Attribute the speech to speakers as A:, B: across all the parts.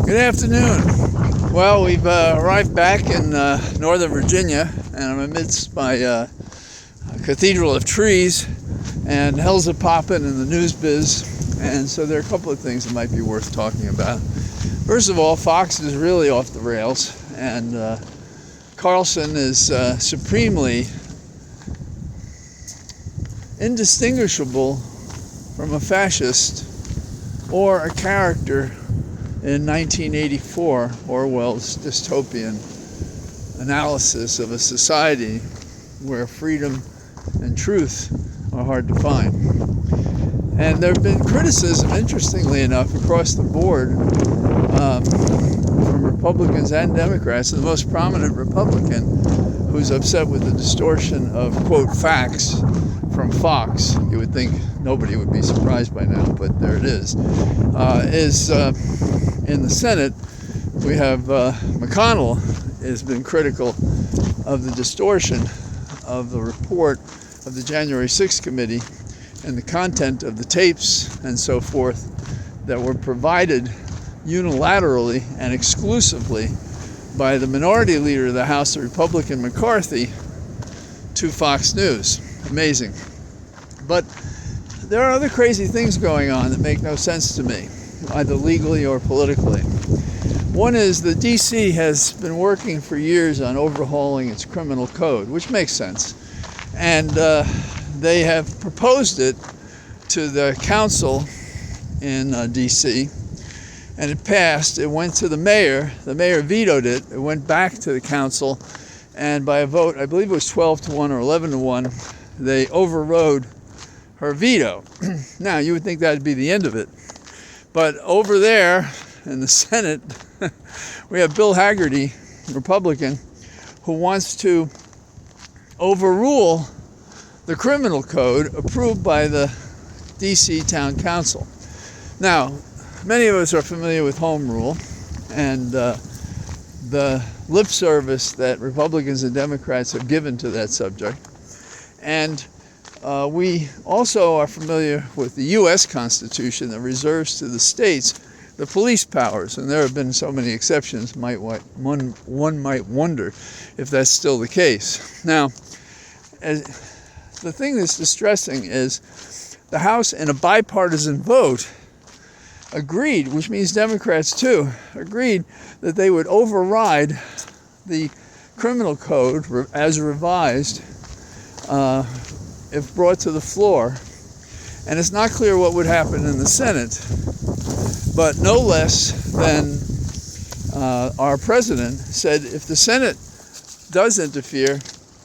A: Good afternoon. Well, we've arrived back in Northern Virginia, and I'm amidst my cathedral of trees, and hell's a-poppin' in the news biz, and so there are a couple of things that might be worth talking about. First of all, Fox is really off the rails, and Carlson is supremely indistinguishable from a fascist or a character in 1984, Orwell's dystopian analysis of a society where freedom and truth are hard to find. And there have been criticism, interestingly enough, across the board from Republicans and Democrats. And the most prominent Republican who's upset with the distortion of, quote, facts from Fox, you would think nobody would be surprised by now, but there it is in the Senate. We have McConnell has been critical of the distortion of the report of the January 6th committee and the content of the tapes and so forth that were provided unilaterally and exclusively by the minority leader of the House, the Republican McCarthy, to Fox News. Amazing. But there are other crazy things going on that make no sense to me, either legally or politically. One is that D.C. has been working for years on overhauling its criminal code, which makes sense. And they have proposed it to the council in D.C., and it passed. It went to the mayor. The mayor vetoed it. It went back to the council, and by a vote, I believe it was 12-1 or 11-1, they overrode her veto. Now, you would think that would be the end of it. But over there in the Senate, we have Bill Haggerty, Republican, who wants to overrule the criminal code approved by the D.C. Town Council. Now, many of us are familiar with home rule and the lip service that Republicans and Democrats have given to that subject. And we also are familiar with the U.S. Constitution that reserves to the states the police powers, and there have been so many exceptions, one might wonder if that's still the case. Now, the thing that's distressing is the House, in a bipartisan vote, agreed, which means Democrats too, agreed that they would override the criminal code as revised if brought to the floor. And it's not clear what would happen in the Senate, but no less than our president said if the Senate does interfere,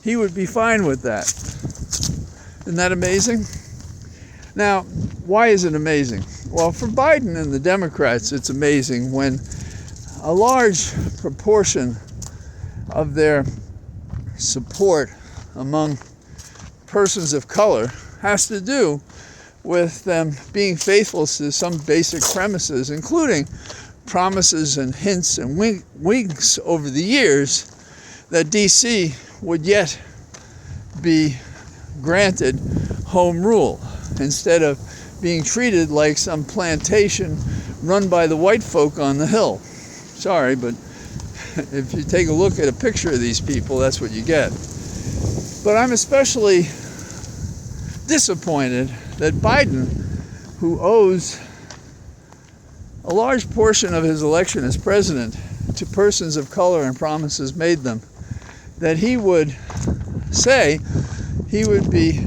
A: he would be fine with that. Isn't that amazing? Now, why is it amazing? Well, for Biden and the Democrats, it's amazing when a large proportion of their support among persons of color has to do with them being faithful to some basic premises, including promises and hints and winks over the years that D.C. would yet be granted home rule instead of being treated like some plantation run by the white folk on the hill. Sorry, but if you take a look at a picture of these people, that's what you get. But I'm especially disappointed that Biden, who owes a large portion of his election as president to persons of color and promises made them, that he would say he would be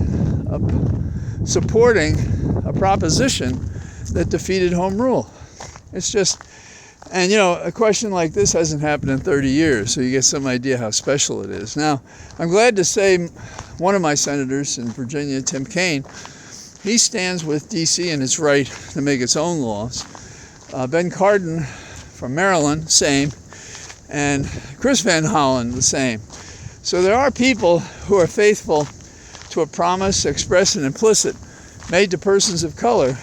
A: supporting a proposition that defeated home rule. It's just, and you know, a question like this hasn't happened in 30 years, so you get some idea how special it is. Now, I'm glad to say one of my senators in Virginia, Tim Kaine, he stands with D.C. in its right to make its own laws. Ben Cardin from Maryland, same, and Chris Van Hollen, the same. So there are people who are faithful to a promise, express and implicit, made to persons of color.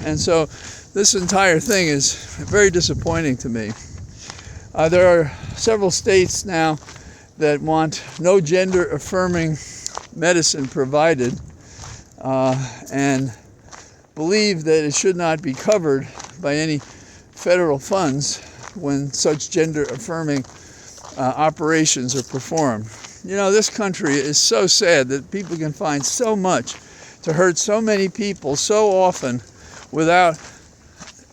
A: And so this entire thing is very disappointing to me. There are several states now that want no gender affirming medicine provided and believe that it should not be covered by any federal funds when such gender-affirming operations are performed. You know, this country is so sad that people can find so much to hurt so many people so often without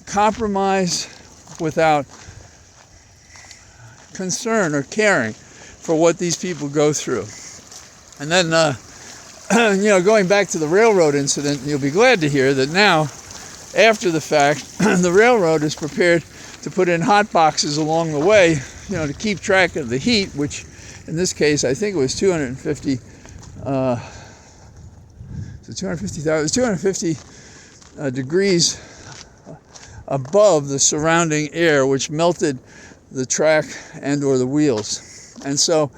A: compromise, without concern or caring for what these people go through. And then, going back to the railroad incident, you'll be glad to hear that now, after the fact, the railroad is prepared to put in hot boxes along the way, to keep track of the heat, which in this case, I think it was 250 degrees above the surrounding air, which melted the track and or the wheels. And so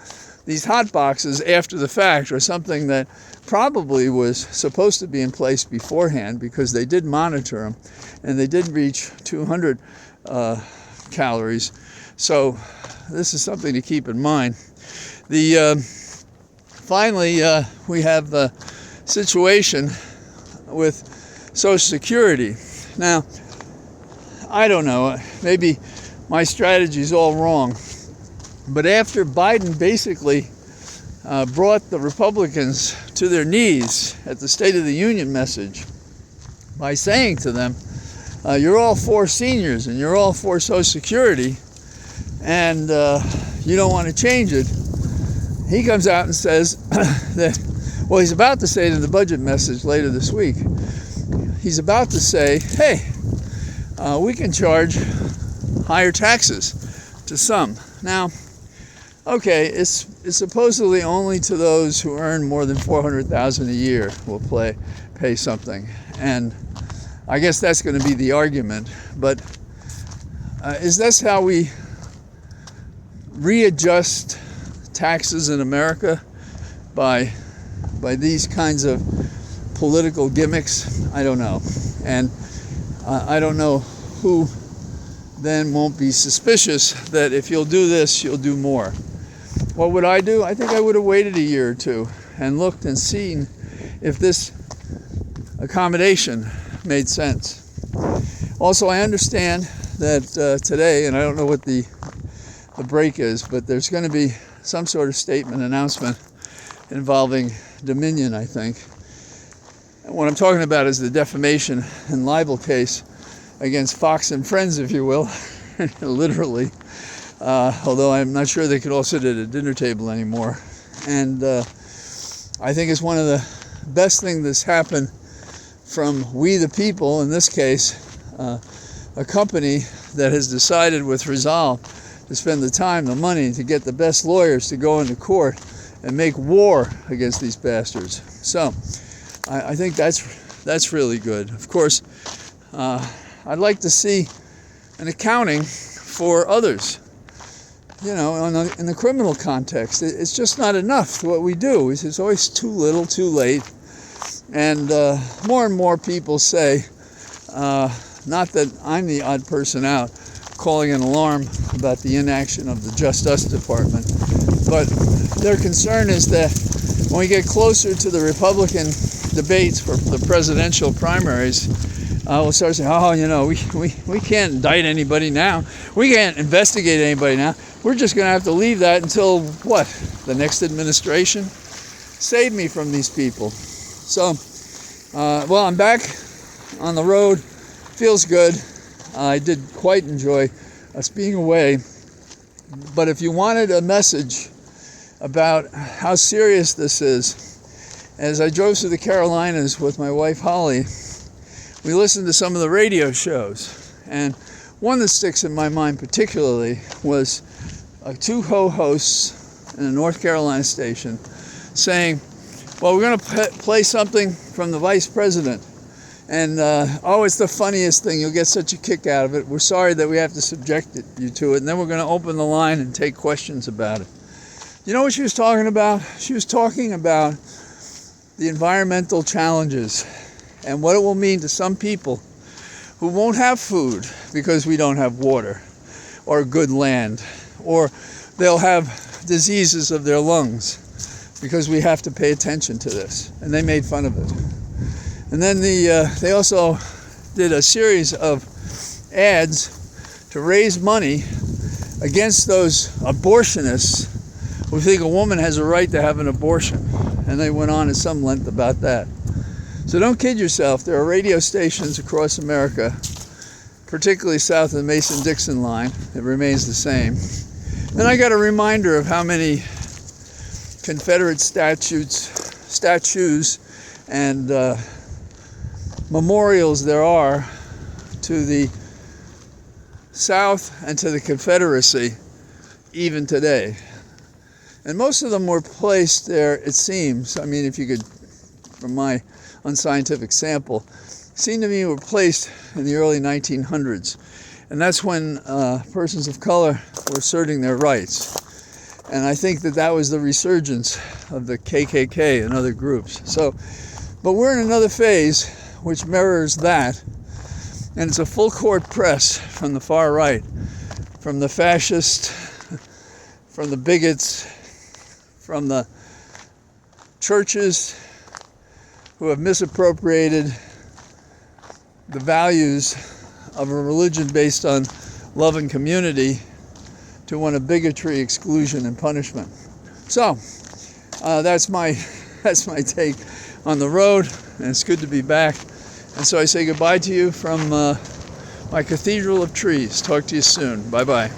A: these hot boxes after the fact are something that probably was supposed to be in place beforehand, because they did monitor them and they did reach 200 calories. So this is something to keep in mind. Finally, we have the situation with Social Security. Now, I don't know, maybe my strategy is all wrong, but after Biden basically brought the Republicans to their knees at the State of the Union message by saying to them, you're all for seniors and you're all for Social Security, and you don't want to change it. He comes out and says that, well, he's about to say it in the budget message later this week. He's about to say, hey, we can charge higher taxes to some. Now, okay, it's supposedly only to those who earn more than $400,000 a year will pay something, and I guess that's going to be the argument. But is this how we readjust taxes in America, by these kinds of political gimmicks? I don't know, and I don't know who then won't be suspicious that if you'll do this, you'll do more. What would I do? I think I would have waited a year or two and looked and seen if this accommodation made sense. Also, I understand that today, and I don't know what the break is, but there's going to be some sort of announcement involving Dominion, I think. And what I'm talking about is the defamation and libel case against Fox and Friends, if you will, literally, although I'm not sure they could all sit at a dinner table anymore. And I think it's one of the best things that's happened from we the people, in this case, a company that has decided with resolve to spend the time, the money, to get the best lawyers to go into court and make war against these bastards. So I think that's really good. Of course, I'd like to see an accounting for others. In the criminal context, it's just not enough what we do. It's always too little, too late. And more people say, not that I'm the odd person out calling an alarm about the inaction of the Justice Department, but their concern is that when we get closer to the Republican debates for the presidential primaries, we'll start saying, we can't indict anybody now. We can't investigate anybody now. We're just going to have to leave that until, what, the next administration? Save me from these people. So, I'm back on the road. Feels good. I did quite enjoy us being away. But if you wanted a message about how serious this is, as I drove through the Carolinas with my wife Holly, we listened to some of the radio shows. And one that sticks in my mind particularly was two hosts in a North Carolina station saying, well, we're going to play something from the vice president. And, it's the funniest thing. You'll get such a kick out of it. We're sorry that we have to subject you to it. And then we're going to open the line and take questions about it. You know what she was talking about? She was talking about the environmental challenges and what it will mean to some people who won't have food because we don't have water or good land, or they'll have diseases of their lungs because we have to pay attention to this. And they made fun of it. And then they also did a series of ads to raise money against those abortionists who think a woman has a right to have an abortion. And they went on at some length about that. So don't kid yourself. There are radio stations across America, particularly south of the Mason-Dixon line. It remains the same. And I got a reminder of how many Confederate statues and memorials there are to the South and to the Confederacy even today. And most of them were placed there, it seems, I mean, if you could, from my unscientific sample, seemed to me were placed in the early 1900s. And that's when persons of color were asserting their rights. And I think that was the resurgence of the KKK and other groups. So, but we're in another phase which mirrors that. And it's a full court press from the far right, from the fascists, from the bigots, from the churches who have misappropriated the values of a religion based on love and community to one of bigotry, exclusion, and punishment. So that's my take on the road, and it's good to be back. And so I say goodbye to you from my cathedral of trees. Talk to you soon. Bye-bye.